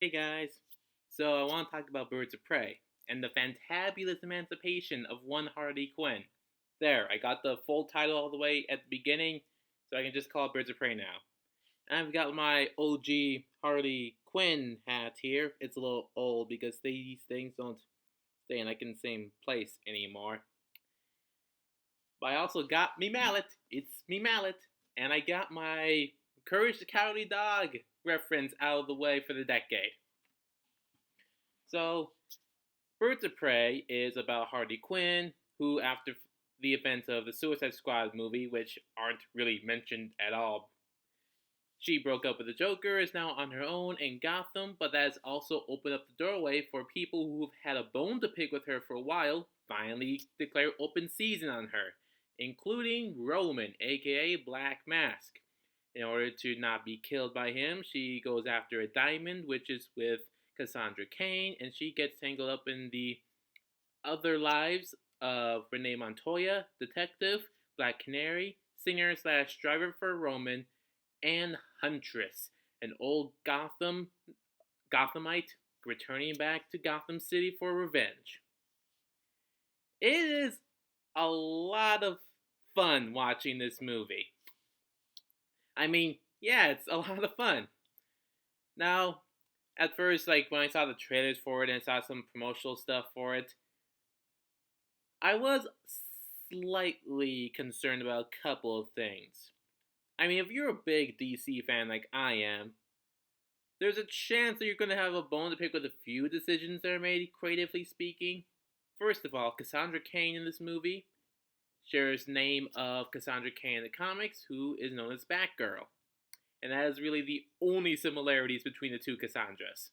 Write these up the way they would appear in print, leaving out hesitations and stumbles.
Hey guys, so I want to talk about Birds of Prey and the fantabulous emancipation of one Harley Quinn. There, I got the full title all the way at the beginning, so I can just call it Birds of Prey now. And I've got my OG Harley Quinn hat here. It's a little old because these things don't stay in like in the same place anymore. But I also got me mallet. It's me mallet, and I got my Courage the Cowardly Dog reference out of the way for the decade. So, Birds of Prey is about Harley Quinn, who, after the events of the Suicide Squad movie, which aren't really mentioned at all, she broke up with the Joker, is now on her own in Gotham, but that has also opened up the doorway for people who've had a bone to pick with her for a while finally declare open season on her, including Roman, aka Black Mask. In order to not be killed by him, she goes after a diamond, which is with Cassandra Cain, and she gets tangled up in the other lives of Renee Montoya, detective, Black Canary, singer slash driver for Roman, and Huntress, an old Gothamite returning back to Gotham City for revenge. It is a lot of fun watching this movie. I mean, yeah, it's a lot of fun. Now, at first, like when I saw the trailers for it and saw some promotional stuff for it, I was slightly concerned about a couple of things. I mean, if you're a big DC fan like I am, there's a chance that you're going to have a bone to pick with a few decisions that are made, creatively speaking. First of all, Cassandra Cain in this movie shares the name of Cassandra Cain in the comics, who is known as Batgirl. And that is really the only similarities between the two Cassandras.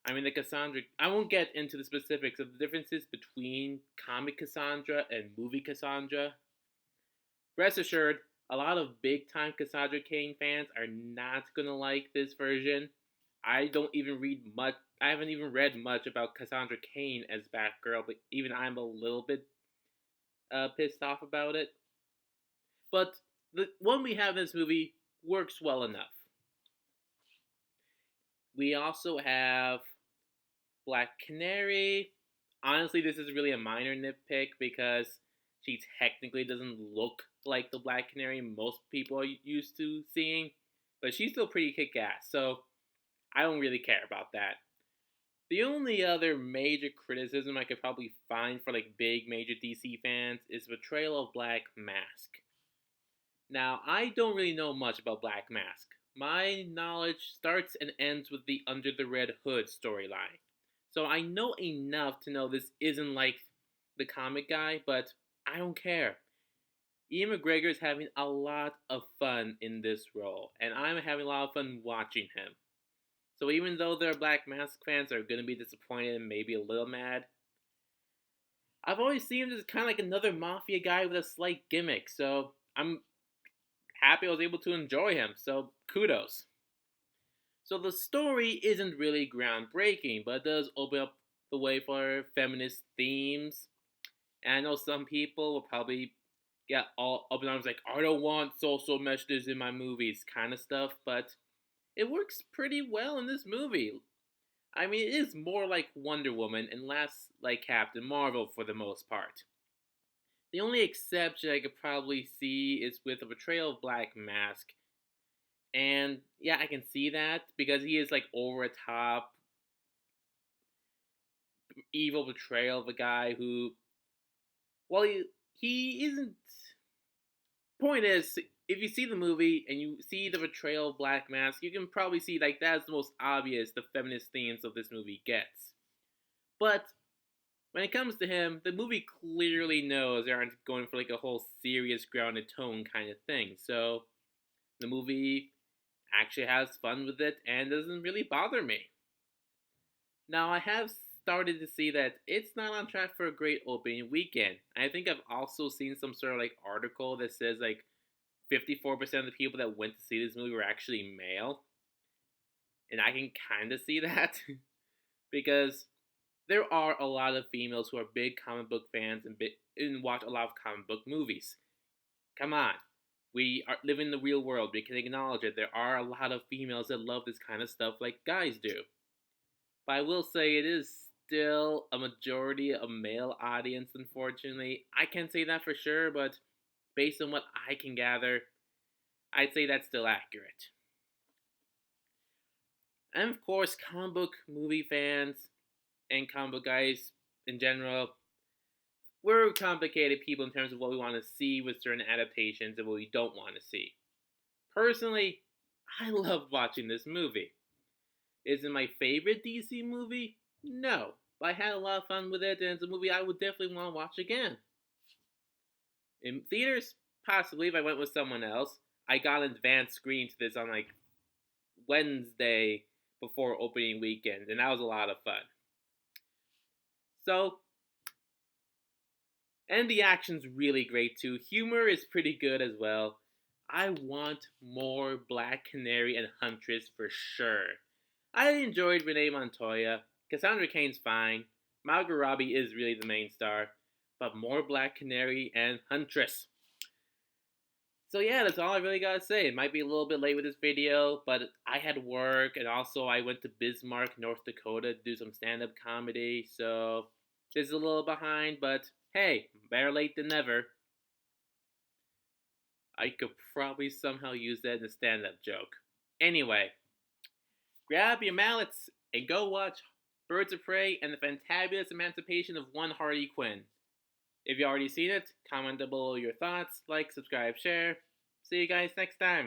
I mean, the Cassandra. I won't get into the specifics of the differences between comic Cassandra and movie Cassandra. Rest assured, a lot of big time Cassandra Cain fans are not gonna like this version. I don't even read much. I haven't even read much about Cassandra Cain as Batgirl, but even I'm a little bit pissed off about it. But the one we have in this movie works well enough. We also have Black Canary. Honestly, this is really a minor nitpick because she technically doesn't look like the Black Canary most people are used to seeing, but she's still pretty kick ass, so I don't really care about that. The only other major criticism I could probably find for like big major DC fans is Betrayal of Black Mask. Now, I don't really know much about Black Mask. My knowledge starts and ends with the Under the Red Hood storyline. So I know enough to know this isn't like the comic guy, but I don't care. Ian McGregor is having a lot of fun in this role, and I'm having a lot of fun watching him. So even though their Black Mask fans are going to be disappointed and maybe a little mad, I've always seen him as kind of like another mafia guy with a slight gimmick, so I'm happy I was able to enjoy him, so kudos. So the story isn't really groundbreaking, but it does open up the way for feminist themes. And I know some people will probably get all up in arms like, I don't want social messages in my movies, kind of stuff, but it works pretty well in this movie. I mean, it is more like Wonder Woman and less like Captain Marvel for the most part. The only exception I could probably see is with the Betrayal of Black Mask. And yeah, I can see that because he is like over a top evil betrayal of a guy who, well, he isn't. Point is, if you see the movie and you see the betrayal of Black Mask, you can probably see like that's the most obvious the feminist themes of this movie gets. But when it comes to him, the movie clearly knows they aren't going for like a whole serious, grounded tone kind of thing. So the movie actually has fun with it and doesn't really bother me. Now, I have started to see that it's not on track for a great opening weekend. I think I've also seen some sort of like article that says like 54% of the people that went to see this movie were actually male. And I can kind of see that because there are a lot of females who are big comic book fans and watch a lot of comic book movies. Come on. We are living in the real world. We can acknowledge it. There are a lot of females that love this kind of stuff like guys do. But I will say it is still a majority a male audience, unfortunately. I can't say that for sure, but based on what I can gather, I'd say that's still accurate. And of course, comic book movie fans and comic book guys in general, we're complicated people in terms of what we want to see with certain adaptations and what we don't want to see. Personally, I love watching this movie. Is it my favorite DC movie? No. But I had a lot of fun with it, and it's a movie I would definitely want to watch again. In theaters, possibly if I went with someone else. I got an advanced screen to this on like Wednesday before opening weekend, and that was a lot of fun. So, and the action's really great too. Humor is pretty good as well. I want more Black Canary and Huntress for sure. I enjoyed Renee Montoya. Cassandra Cain's fine. Margot Robbie is really the main star. But more Black Canary and Huntress. So yeah, that's all I really gotta say. It might be a little bit late with this video, but I had work, and also I went to Bismarck, North Dakota to do some stand-up comedy, so this is a little behind, but hey, better late than never. I could probably somehow use that in a stand-up joke. Anyway, grab your mallets and go watch Birds of Prey and the Fantabulous Emancipation of one Harley Quinn. If you already seen it, comment down below your thoughts, like, subscribe, share. See you guys next time.